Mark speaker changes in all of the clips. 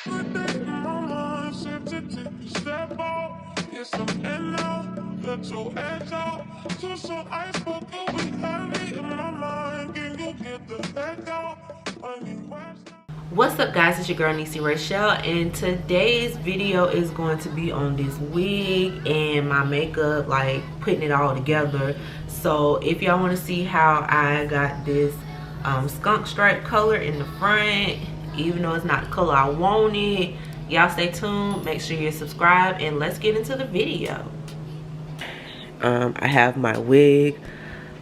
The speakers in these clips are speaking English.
Speaker 1: What's up, guys? It's your girl Neesy Raychelle, and today's video is going to be on this wig and my makeup, like putting it all together. So if y'all want to see how I got this skunk stripe color in the front, even though it's not the color I wanted, y'all stay tuned. Make sure you're subscribed, and let's get into the video. I have my wig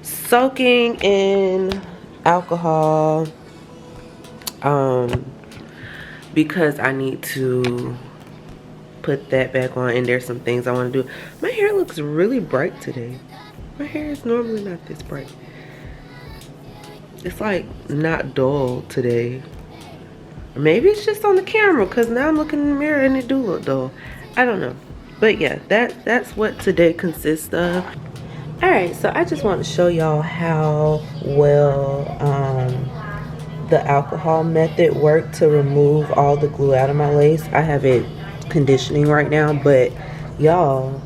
Speaker 1: soaking in alcohol because I need to put that back on, and there's some things I want to do. My hair looks really bright today. My hair is normally not this bright. It's like not dull today. Maybe it's just on the camera, because now I'm looking in the mirror and it do look dull. I don't know. But yeah, that's what today consists of. Alright, so I just want to show y'all how well the alcohol method worked to remove all the glue out of my lace. I have it conditioning right now, but y'all,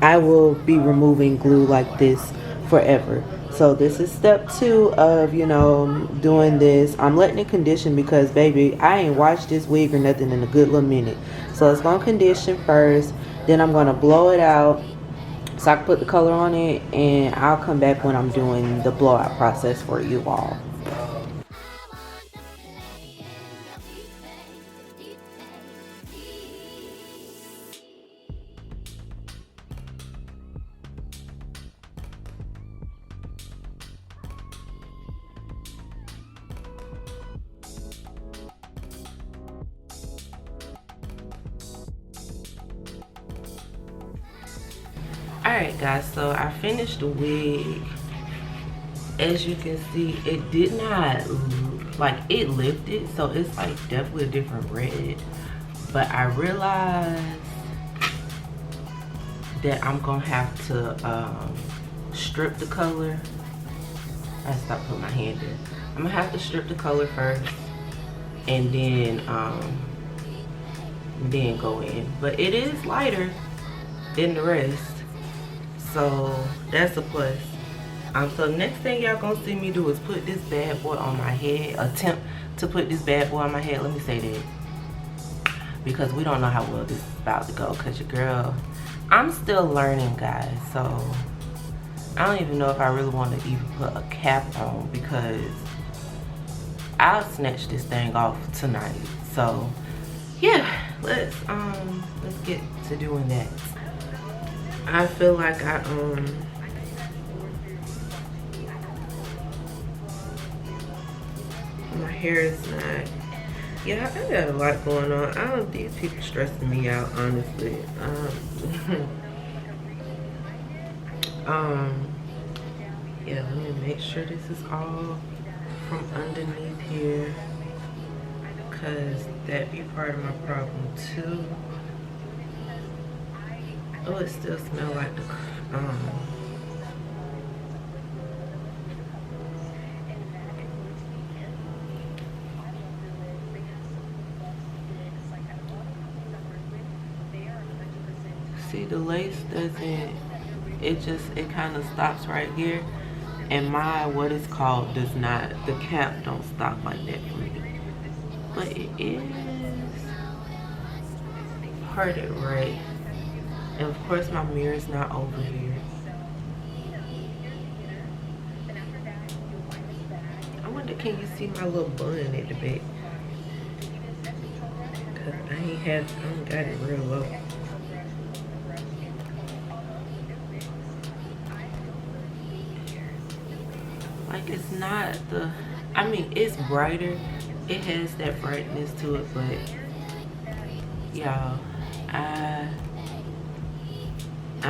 Speaker 1: I will be removing glue like this forever. So this is step 2 of, you know, doing this. I'm letting it condition because, baby, I ain't washed this wig or nothing in a good little minute. So it's gonna condition first, then I'm gonna blow it out so I can put the color on it, and I'll come back when I'm doing the blowout process for you all. Alright guys, so I finished the wig. As you can see, it did not, like, it lifted, so it's like definitely a different red. But I realized that I'm gonna have to strip the color. I stopped putting my hand in. I'm gonna have to strip the color first, and then go in. But it is lighter than the rest, so that's a plus. So next thing y'all gonna see me do is put this bad boy on my head. Attempt to put this bad boy on my head. Let me say that, because we don't know how well this is about to go, because your girl, I'm still learning, guys. So I don't even know if I really want to even put a cap on, because I'll snatch this thing off tonight. So yeah, let's get to doing that. I feel like my hair is not, yeah, I got a lot going on. These people stressing me out, honestly. Yeah, let me make sure this is all from underneath here, because that be part of my problem too. Oh, it still smells like the see, the lace doesn't, it kind of stops right here, and my, what is called, does not, the cap don't stop like that for me. But it is parted right. And of course my mirror is not over here. I wonder, can you see my little bun at the back? Cause I don't got it real low. Like, it's not the, I mean, it's brighter. It has that brightness to it, but y'all, I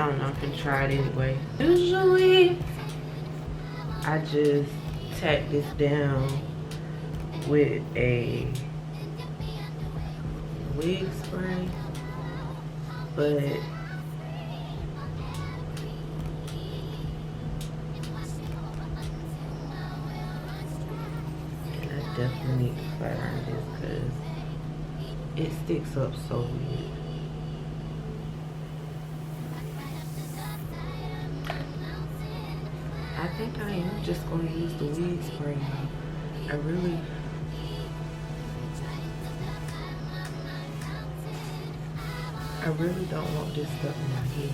Speaker 1: don't know, I'm gonna try it anyway. Usually, I just tack this down with a wig spray, but I definitely need to flat iron this, because It sticks up so weird. I think I am just going to use the wig spray. I really don't want this stuff in my head.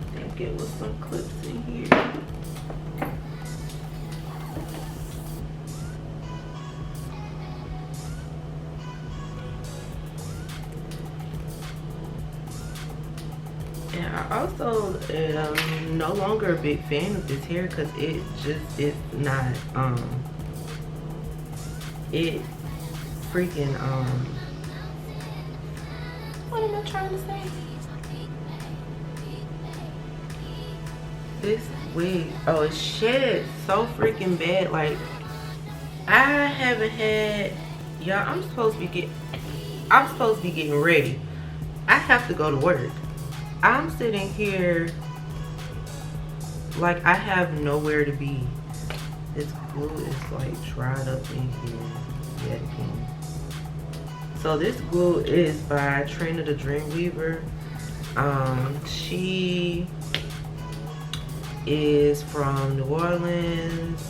Speaker 1: I think it was some clips in here. And I also am no longer a big fan of this hair because it just is not it freaking what am I trying to say? This wig, oh, it sheds so freaking bad. Like, I haven't had, y'all, I'm supposed to be getting ready. I have to go to work. I'm sitting here like I have nowhere to be. This glue is like dried up in here yet again. So this glue is by Trina the Dreamweaver. She is from New Orleans.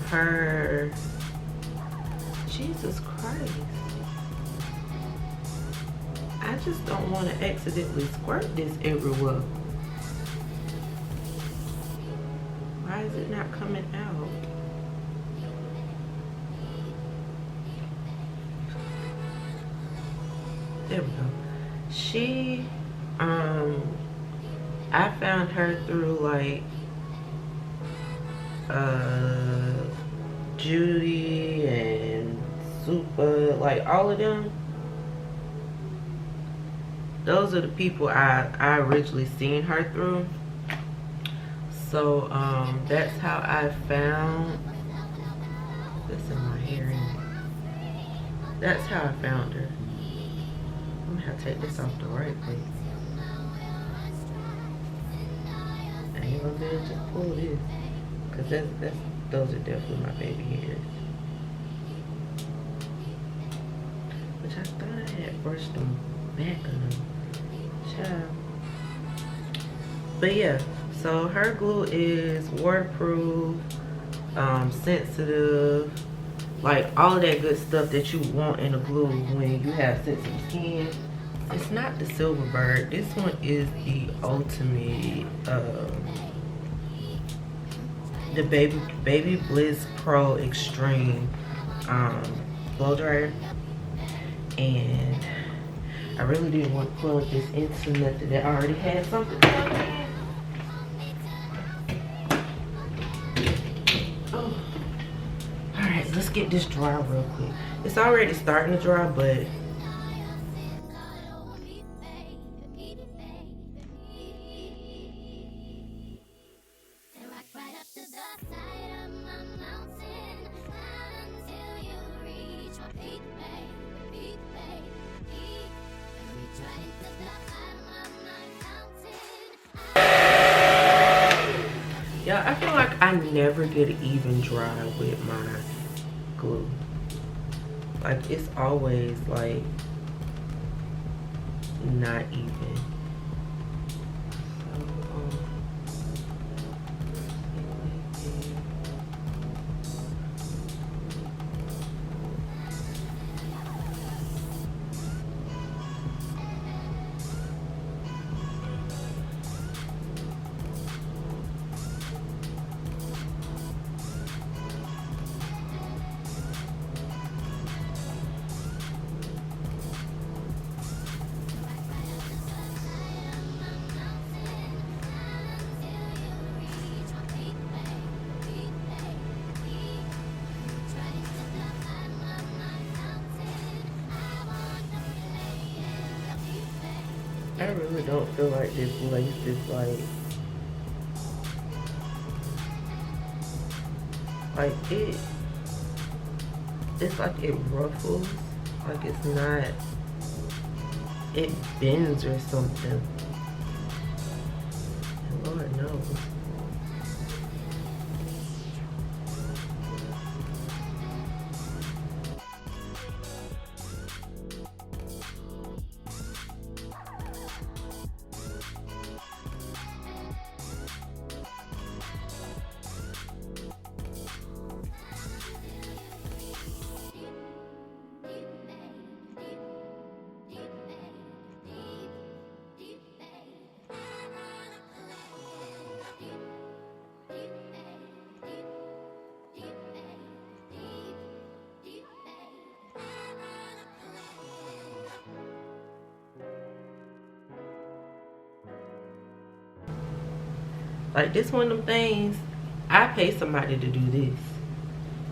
Speaker 1: Her, Jesus Christ. I just don't want to accidentally squirt this everywhere. Why is it not coming out? There we go. She, I found her through like, Judy and Super, like all of them. Those are the people I originally seen her through. So that's how I found this in my hair. That's how I found her. I'm gonna have to take this off the right way. I ain't gonna be able to just pull this, cause those are definitely my baby hairs. Which I thought I had brushed them back on them. Child. But yeah, so her glue is waterproof, sensitive, like all of that good stuff that you want in a glue when you have sensitive skin. It's not the Silverbird. This one is the ultimate, the Baby Bliss Pro Extreme blow dryer. And I really didn't want to plug this into nothing that already had something plugged in. Oh. Alright, let's get this dry real quick. It's already starting to dry, but yeah, I feel like I never get even dry with my glue. Like, it's always like not even. I really don't feel like this lace is like it. it's like it ruffles, like it's not, it bends or something. Lord knows. Like this one of them things, I pay somebody to do this.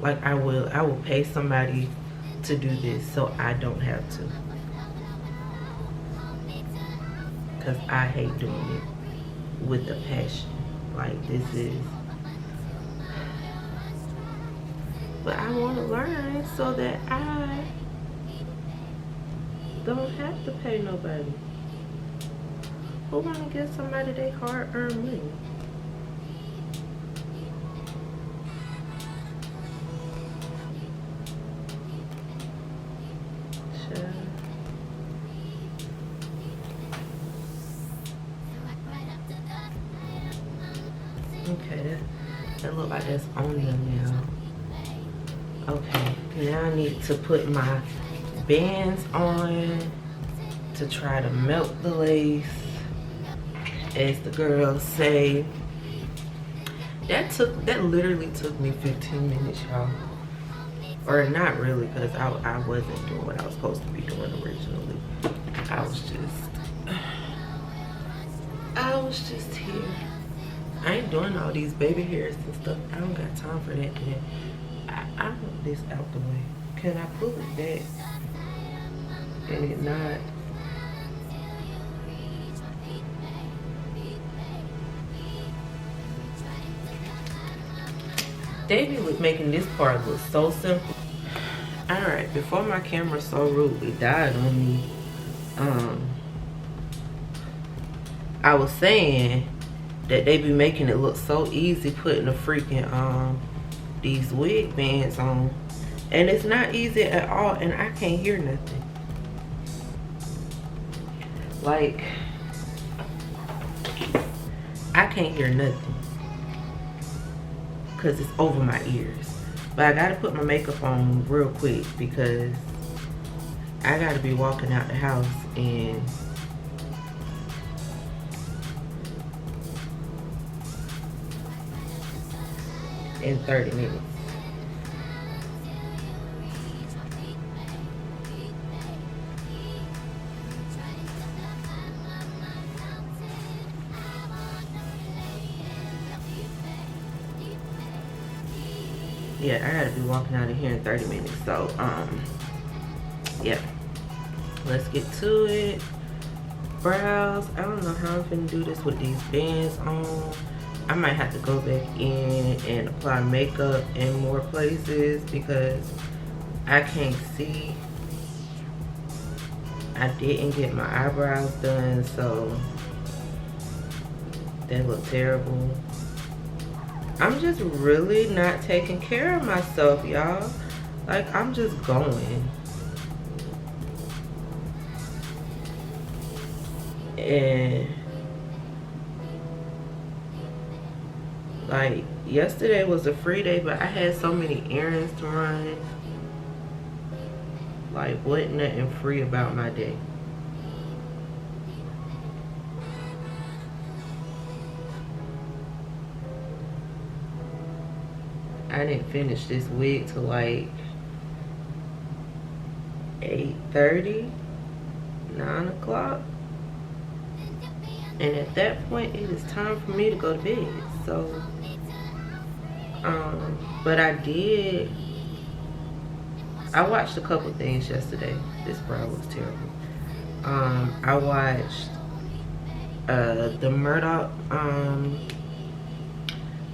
Speaker 1: Like I will pay somebody to do this so I don't have to. Cause I hate doing it with a passion. Like this is, but I want to learn so that I don't have to pay nobody. Who wanna give somebody their hard-earned money? Okay, that look like that's on them now. Okay, now I need to put my bands on to try to melt the lace, as the girls say. That literally took me 15 minutes, y'all. Or not really, because I wasn't doing what I was supposed to be doing originally. I was just here. I ain't doing all these baby hairs and stuff. I don't got time for that. And I want this out the way. Can I pull it back and it not? David was making this part look so simple. Alright, before my camera so rudely died on me, I was saying that they be making it look so easy putting the freaking these wig bands on, and it's not easy at all, and I can't hear nothing. Like, I can't hear nothing because it's over my ears. But I gotta put my makeup on real quick because I gotta be walking out the house in 30 minutes. Yeah, I gotta be walking out of here in 30 minutes. So, yeah. Let's get to it. Brows. I don't know how I'm finna do this with these bands on. I might have to go back in and apply makeup in more places because I can't see. I didn't get my eyebrows done, so they look terrible. I'm just really not taking care of myself, y'all. Like, I'm just going. And like, yesterday was a free day, but I had so many errands to run. Like, wasn't nothing free about my day. I didn't finish this wig till like 8:30, 9 o'clock. And at that point, it is time for me to go to bed. So, but I watched a couple things yesterday. This brow was terrible. I watched the Murdaugh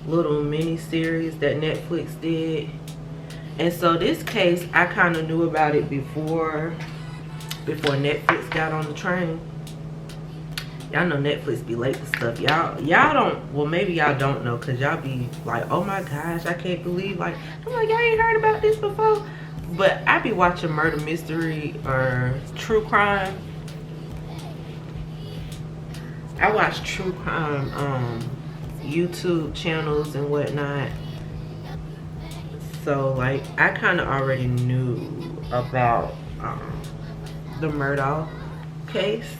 Speaker 1: little mini series that Netflix did. And so this case, I kind of knew about it before Netflix got on the train. Y'all know Netflix be late to stuff. Y'all don't, well, maybe y'all don't know, because y'all be like, oh my gosh, I can't believe, like, I'm like, y'all ain't heard about this before. But I be watching murder mystery or true crime. I watch true crime YouTube channels and whatnot. So like, I kind of already knew about the Murdaugh case.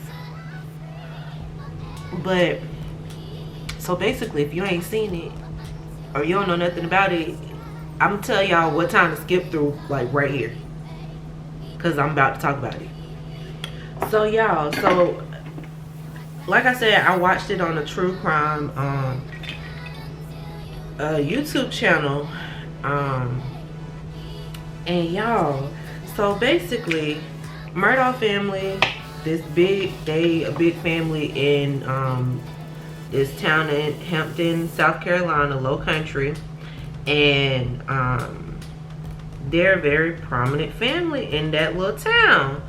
Speaker 1: But so basically, if you ain't seen it or you don't know nothing about it, I'm gonna tell y'all what time to skip through, like right here, because I'm about to talk about it. So y'all, so like I said, I watched it on a true crime YouTube channel, and y'all, so basically, Murdaugh family, this a big family in this town in Hampton, South Carolina, low country. And they're a very prominent family in that little town.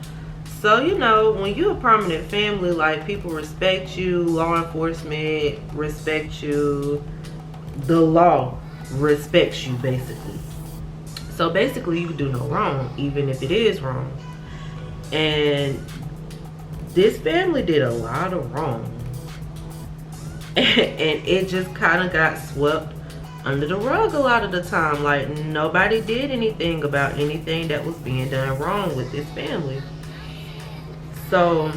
Speaker 1: So, you know, when you're a prominent family, like, people respect you, law enforcement respect you, the law respects you, basically. So basically, you do no wrong, even if it is wrong. And this family did a lot of wrong. And it just kind of got swept under the rug a lot of the time. Like, nobody did anything about anything that was being done wrong with this family. So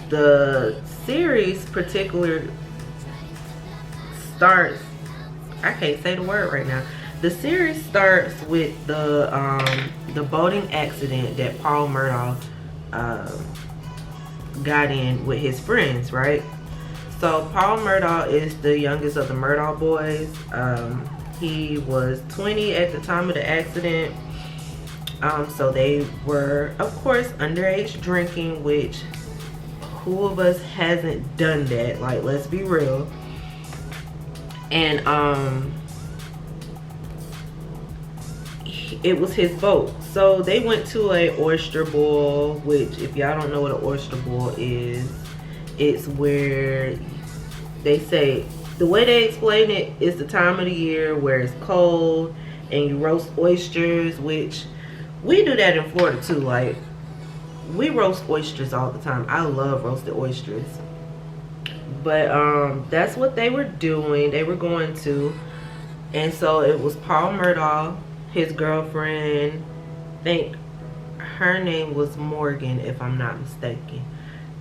Speaker 1: the series particular starts, I can't say the word right now. The series starts with the boating accident that Paul Murdaugh got in with his friends, right? So Paul Murdaugh is the youngest of the Murdaugh boys. He was 20 at the time of the accident. So they were, of course, underage drinking, which who of us hasn't done that? Like, let's be real. And it was his boat. So they went to a oyster bowl, which, if y'all don't know what an oyster bowl is, it's where they say, the way they explain it is the time of the year where it's cold and you roast oysters, which we do that in Florida too. Like, we roast oysters all the time. I love roasted oysters. But that's what they were doing. They were going to. And so it was Paul Murdaugh, his girlfriend, I think her name was Morgan, if I'm not mistaken.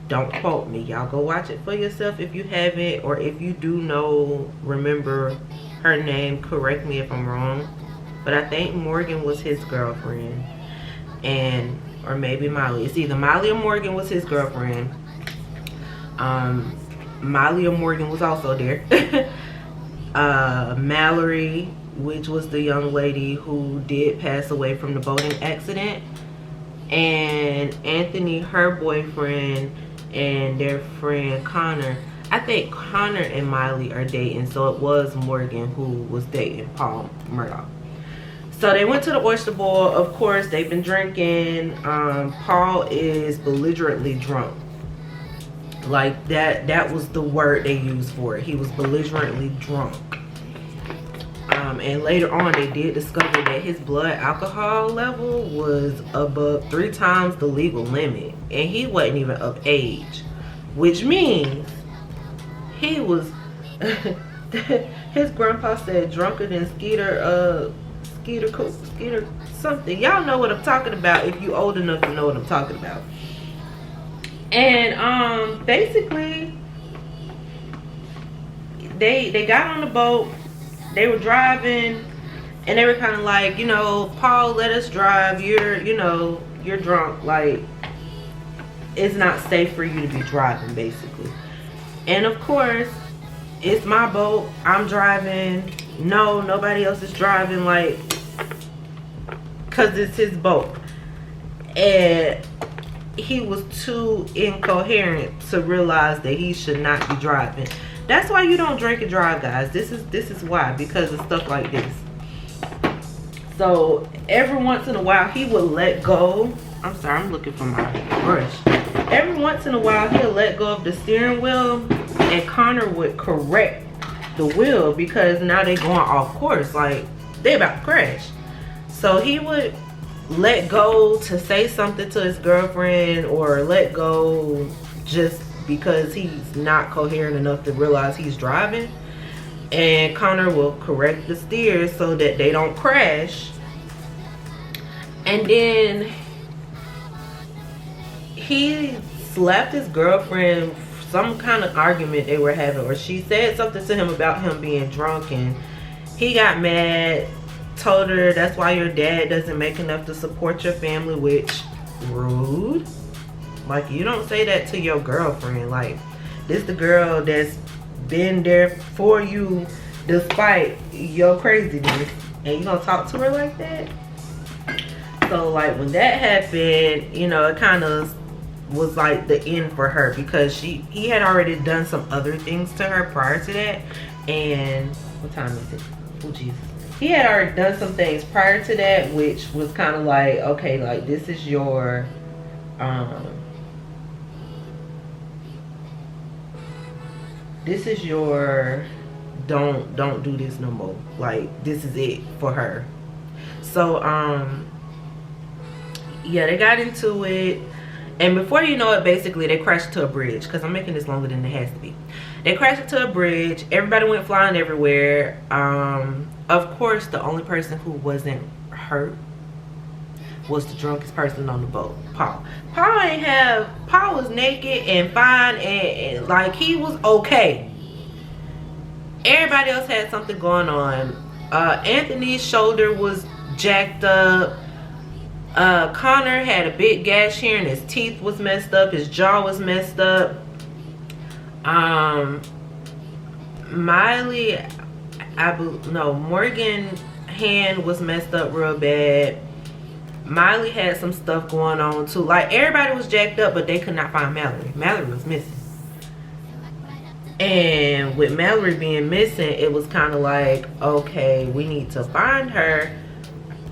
Speaker 1: Don't quote me. Y'all go watch it for yourself if you haven't, or if you do know, remember her name, correct me if I'm wrong. But I think Morgan was his girlfriend, and or maybe Molly. It's either Molly or Morgan was his girlfriend. Molly or Morgan was also there. Mallory, which was the young lady who did pass away from the boating accident, and Anthony, her boyfriend, and their friend Connor. I think Connor and Miley are dating, so it was Morgan who was dating Paul Murdaugh. So they went to the oyster bowl. Of course, they've been drinking. Paul is belligerently drunk. Like, that was the word they used for it. He was belligerently drunk. And later on, they did discover that his blood alcohol level was above 3 times the legal limit. And he wasn't even of age. Which means he was, his grandpa said, drunker than Skeeter something. Y'all know what I'm talking about if you old enough to know what I'm talking about. And basically, they got on the boat. They were driving, and they were kind of like, you know, Paul, let us drive. You're drunk. Like, it's not safe for you to be driving, basically. And of course, it's my boat. I'm driving. No, nobody else is driving. Like, because it's his boat. And he was too incoherent to realize that he should not be driving. That's why you don't drink and drive, guys. This is why, because of stuff like this. So every once in a while he would let go. I'm sorry, I'm looking for my brush. Every once in a while he'll let go of the steering wheel and Connor would correct the wheel because now they're going off course, like they about to crash. So he would let go to say something to his girlfriend, or let go just because he's not coherent enough to realize he's driving, and Connor will correct the steers so that they don't crash. And then he slapped his girlfriend, some kind of argument they were having, or she said something to him about him being drunk, and he got mad, told her that's why your dad doesn't make enough to support your family, which rude. Like, you don't say that to your girlfriend. Like, this the girl that's been there for you despite your craziness, and you gonna talk to her like that? So like when that happened, you know, it kind of was like the end for her, because he had already done some other things to her prior to that. And what time is it? Oh Jesus. He had already done some things prior to that, which was kind of like, okay, like this is your don't do this no more. Like, this is it for her. So yeah, they got into it, and before you know it, basically they crashed into a bridge, because I'm making this longer than it has to be. They crashed into a bridge. Everybody went flying everywhere. Of course, the only person who wasn't hurt was the drunkest person on the boat, Paul. Paul was naked and fine, and like he was okay. Everybody else had something going on. Anthony's shoulder was jacked up. Connor had a big gash here, and his teeth was messed up. His jaw was messed up. Morgan's hand was messed up real bad. Miley had some stuff going on too. Like, everybody was jacked up, but they could not find Mallory. Mallory was missing. And with Mallory being missing, it was kind of like, okay, we need to find her.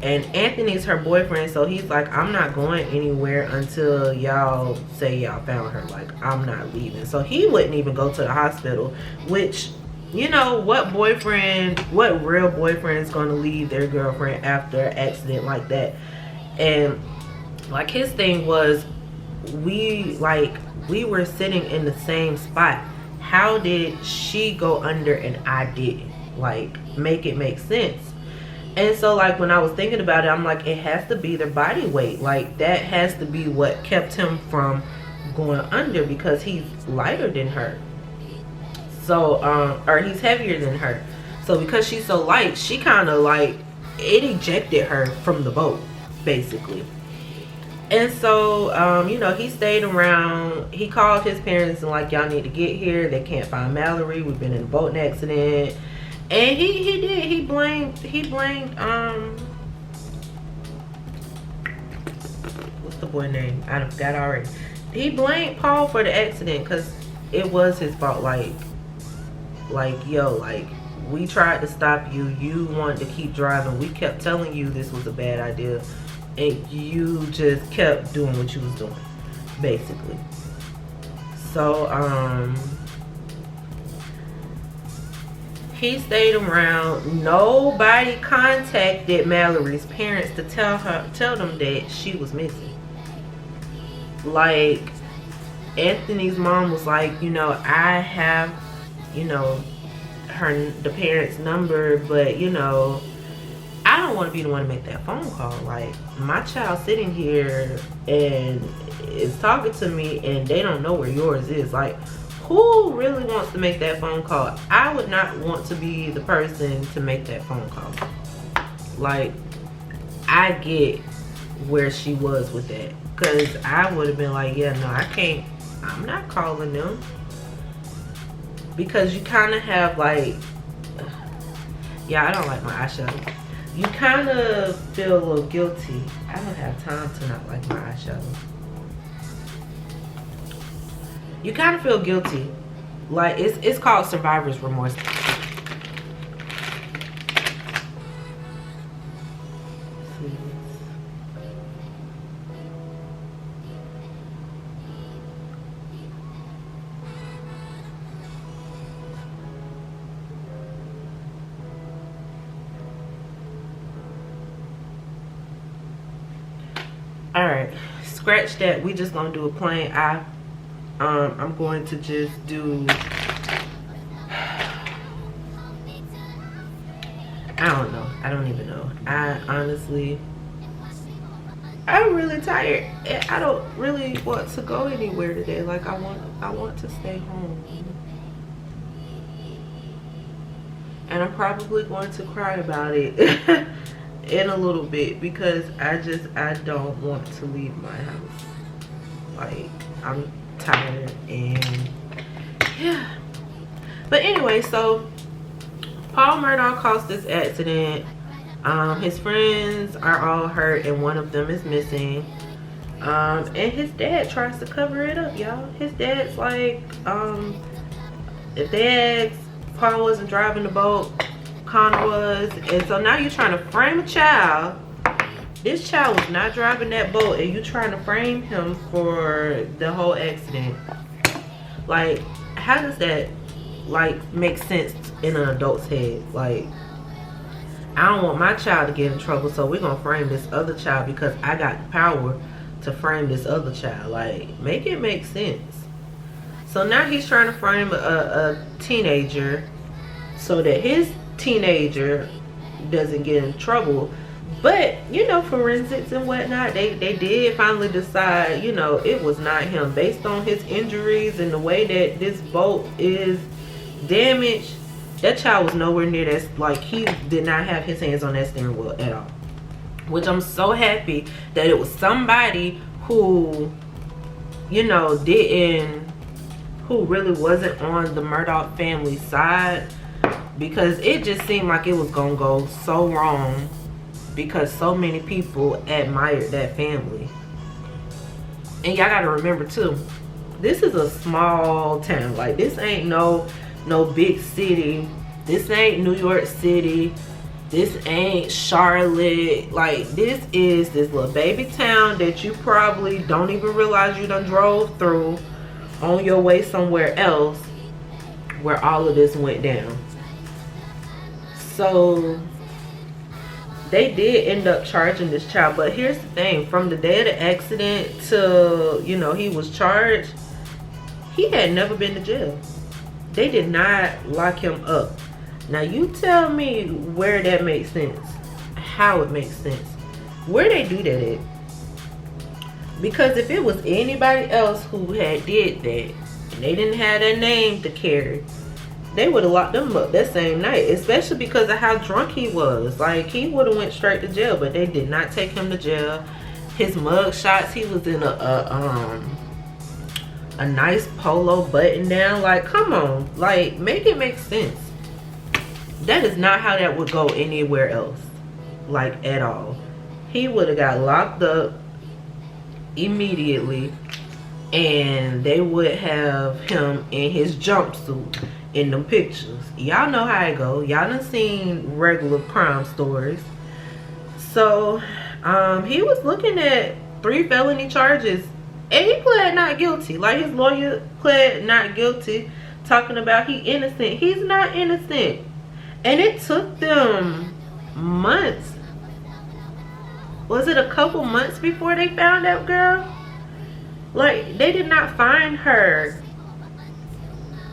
Speaker 1: And Anthony's her boyfriend, so he's like, I'm not going anywhere until y'all say y'all found her. Like, I'm not leaving. So he wouldn't even go to the hospital, which, you know, what real boyfriend is going to leave their girlfriend after an accident like that? And like, his thing was, we were sitting in the same spot. How did she go under and I didn't? Like, make it make sense. And so, like, when I was thinking about it, I'm like, it has to be their body weight. Like, that has to be what kept him from going under, because he's lighter than her. So, or he's heavier than her. So, because she's so light, she kind of, like, it ejected her from the boat, basically. And so, you know, he stayed around. He called his parents and like, y'all need to get here. They can't find Mallory. We've been in a boating accident. And he blamed what's the boy name? I forgot already. He blamed Paul for the accident, because it was his fault. Like yo, like, we tried to stop you, you wanted to keep driving, we kept telling you this was a bad idea, and you just kept doing what you was doing, basically. So he stayed around. Nobody contacted Mallory's parents to tell them that she was missing. Like, Anthony's mom was like, you know, I have, you know, the parents' number, but you know, I don't want to be the one to make that phone call. Like, my child sitting here and is talking to me, and they don't know where yours is. Like, who really wants to make that phone call? I would not want to be the person to make that phone call. Like, I get where she was with that, because I would have been like, yeah, no, I can't, I'm not calling them. Because you kind of have like, yeah, I don't like my eyeshadow. You kind of feel a little guilty. I don't have time to not like my eyeshadow. You kind of feel guilty. Like, it's called survivor's remorse. see this. All right, scratch that. We just gonna do a plain eye. I'm going to just do, I don't know, I don't even know. I honestly, I'm really tired. I don't really want to go anywhere today. Like I want to stay home. And I'm probably going to cry about it in a little bit, because I don't want to leave my house. Like, I'm tired, and yeah. But anyway, so Paul Murdaugh caused this accident. His friends are all hurt, and one of them is missing. And his dad tries to cover it up, y'all. His dad's like, if they ask, Paul wasn't driving the boat, Connor was. And so now you're trying to frame a child. This child was not driving that boat, and you trying to frame him for the whole accident. Like, how does that like make sense in an adult's head? Like, I don't want my child to get in trouble, so we're gonna frame this other child because I got the power to frame this other child. Like, make it make sense. So now he's trying to frame a teenager so that his teenager doesn't get in trouble. But, you know, forensics and whatnot, they did finally decide, you know, it was not him. Based on his injuries and the way that this boat is damaged, that child was nowhere near that. Like, he did not have his hands on that steering wheel at all. Which I'm so happy that it was somebody who, you know, who really wasn't on the Murdaugh family side, because it just seemed like it was gonna go so wrong because so many people admired that family. And y'all gotta remember too, this is a small town. Like, this ain't no big city. This ain't New York City. This ain't Charlotte. Like, this is this little baby town that you probably don't even realize you done drove through on your way somewhere else, where all of this went down. So they did end up charging this child. But here's the thing, from the day of the accident to, you know, he was charged, he had never been to jail. They did not lock him up. Now you tell me where that makes sense, how it makes sense, where they do that at. Because if it was anybody else who had did that, and they didn't have their name to carry, they would have locked them up that same night. Especially because of how drunk he was. Like, he would have went straight to jail, but they did not take him to jail. His mug shots, he was in a nice polo button down. Like, come on, like, make it make sense. That is not how that would go anywhere else, like, at all. He would have got locked up immediately, and they would have him in his jumpsuit in them pictures. Y'all know how it go. Y'all done seen regular crime stories. So he was looking at 3 felony charges, and he pled not guilty. Like, his lawyer pled not guilty, talking about he innocent. He's not innocent. And it took them months. Was it a couple months before they found that girl? Like, they did not find her.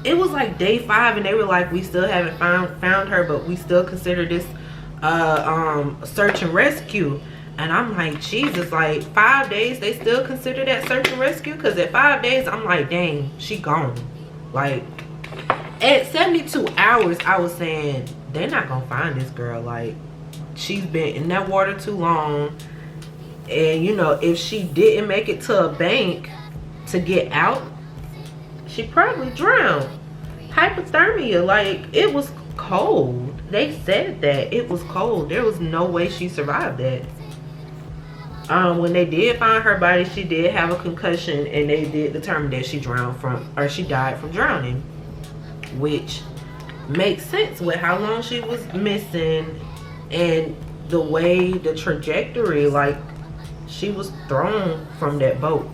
Speaker 1: It was like day 5, and they were like, we still haven't found her, but we still consider this search and rescue. And I'm like, Jesus, like 5 days, they still consider that search and rescue? Because at 5 days, I'm like, dang, she gone. Like, at 72 hours, I was saying, they're not gonna find this girl. Like, she's been in that water too long. And, you know, if she didn't make it to a bank to get out, she probably drowned. Hypothermia. Like, it was cold. They said that it was cold. There was no way she survived that. When they did find her body, she did have a concussion, and they did determine that she died from drowning, which makes sense with how long she was missing. And the way, the trajectory, like she was thrown from that boat.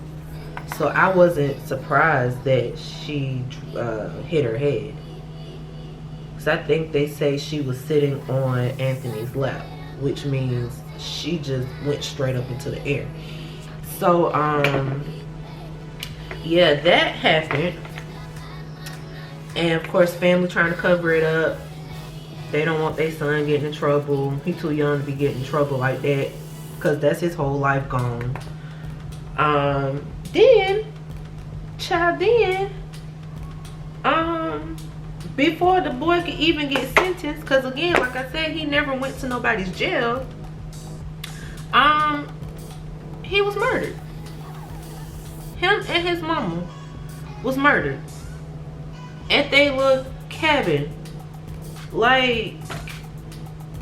Speaker 1: So I wasn't surprised that she hit her head. Because I think they say she was sitting on Anthony's lap, which means she just went straight up into the air. So yeah, that happened. And of course, family trying to cover it up. They don't want their son getting in trouble. He too young to be getting in trouble like that, because that's his whole life gone. Then before the boy could even get sentenced, because again, like I said, he never went to nobody's jail, he was murdered. Him and his mama was murdered at their little cabin. Like,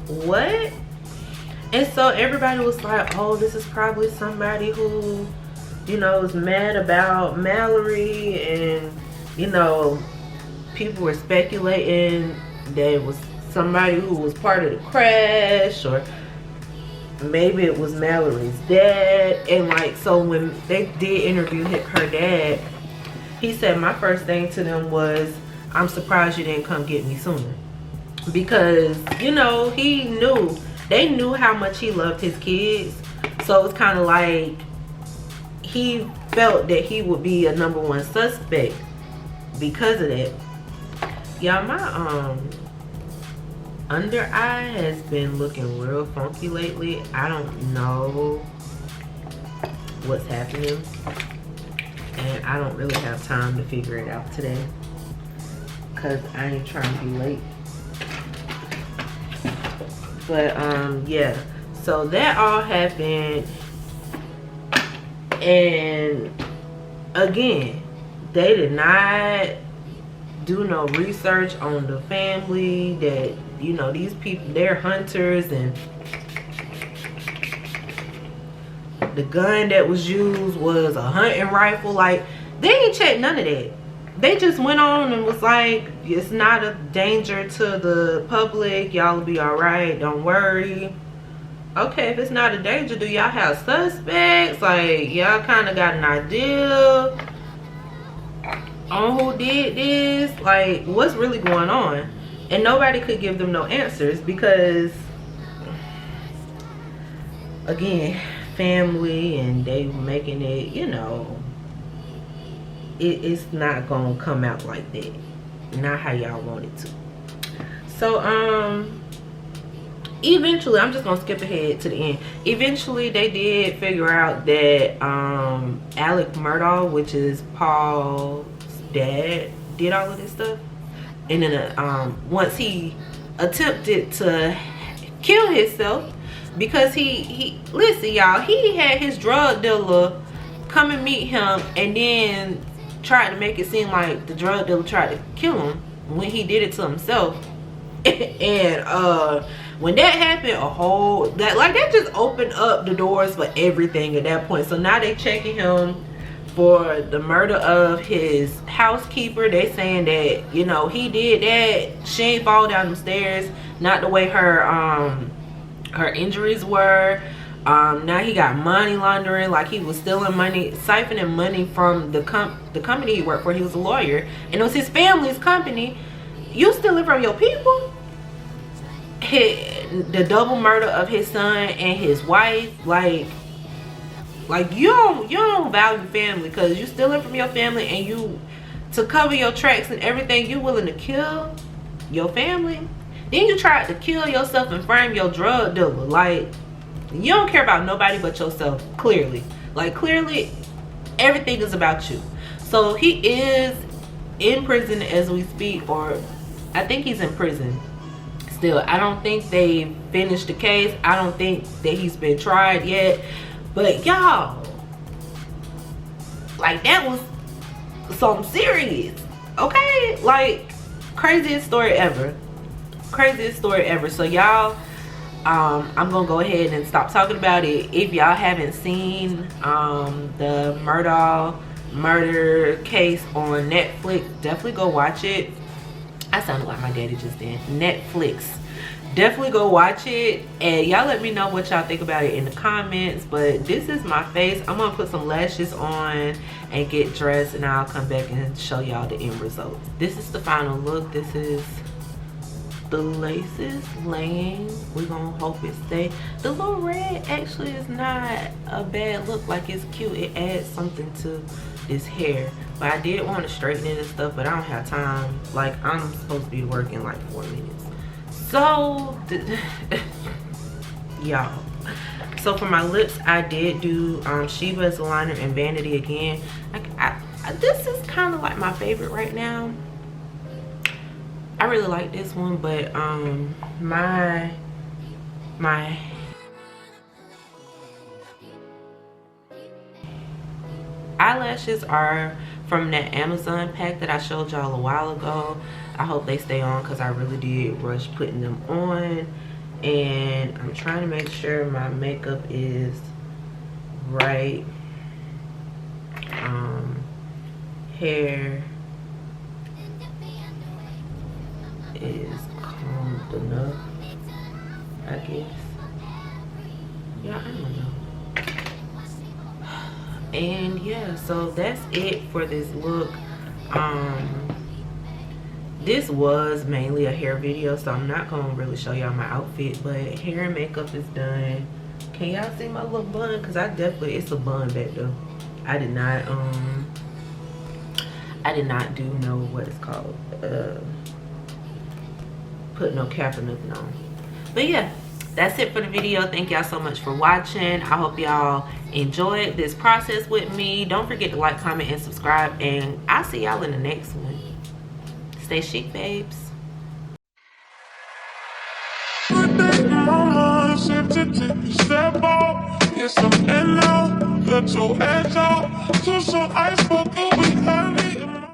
Speaker 1: what? And so everybody was like, oh, this is probably somebody who, you know, is mad about Mallory, and, you know, people were speculating that it was somebody who was part of the crash, or maybe it was Mallory's dad. And like, so when they did interview her dad, he said, my first thing to them was, I'm surprised you didn't come get me sooner. Because, you know, they knew how much he loved his kids. So it's kind of like he felt that he would be a #1 suspect because of that. Y'all, my under eye has been looking real funky lately. I don't know what's happening, and I don't really have time to figure it out today, because I ain't trying to be late. But yeah, so that all happened. And again, they did not do no research on the family, that, you know, these people, they're hunters, and the gun that was used was a hunting rifle. Like, they ain't checked none of that. They just went on and was like, it's not a danger to the public, y'all will be all right, don't worry. Okay, if it's not a danger, do y'all have suspects? Like, y'all kind of got an idea on who did this? Like, what's really going on? And nobody could give them no answers, because again, family, and they making it, you know, it's not gonna come out like that, not how y'all want it to. So eventually, I'm just gonna skip ahead to the end. Eventually they did figure out that Alec Murdaugh, which is Paul's dad, did all of this stuff. And then once he attempted to kill himself, because he listen, y'all, he had his drug dealer come and meet him, and then tried to make it seem like the drug dealer tried to kill him when he did it to himself. And when that happened, that just opened up the doors for everything at that point. So now they checking him for the murder of his housekeeper. They saying that, you know, he did that, she ain't fall down the stairs, not the way her injuries were. Now he got money laundering, like he was stealing money, siphoning money from the company he worked for. He was a lawyer, and it was his family's company. You stealing from your people? The double murder of his son and his wife, like you don't value family, because you stealing from your family, and you, to cover your tracks and everything, you willing to kill your family. Then you tried to kill yourself and frame your drug dealer. Like, you don't care about nobody but yourself, clearly. Like, clearly everything is about you. So he is in prison as we speak, or I think he's in prison still. I don't think they finished the case. I don't think that he's been tried yet. But y'all, like, that was something serious, okay? Like, craziest story ever. Craziest story ever. So y'all, I'm gonna go ahead and stop talking about it. If y'all haven't seen the Murdaugh murder case on Netflix, definitely go watch it. I sounded like my daddy just then. Netflix, definitely go watch it, and y'all let me know what y'all think about it in the comments. But this is my face. I'm gonna put some lashes on and get dressed, and I'll come back and show y'all the end result. This is the final look. This is the laces laying. We're gonna hope it stay. The little red actually is not a bad look. Like, it's cute. It adds something to this hair. But I did want to straighten it and stuff, but I don't have time. Like, I'm supposed to be working in like 4 minutes. So y'all, so for my lips, I did do Shiva's liner and Vanity again. This is kind of like my favorite right now. I really like this one, but my eyelashes are from that Amazon pack that I showed y'all a while ago. I hope they stay on because I really did rush putting them on. And I'm trying to make sure my makeup is right. Hair is combed enough, I guess. Yeah, I don't know. And yeah, so that's it for this look. This was mainly a hair video, so I'm not gonna really show y'all my outfit, but hair and makeup is done. Can y'all see my little bun? Because I definitely, it's a bun back though. I did not do no, what it's called, put no cap or nothing on. But yeah, that's it for the video. Thank y'all so much for watching. I hope y'all enjoyed this process with me. Don't forget to like, comment, and subscribe, and I'll see y'all in the next one. Stay chic, babes. Yes, I'm in now. Let your edge out to some ice, but we have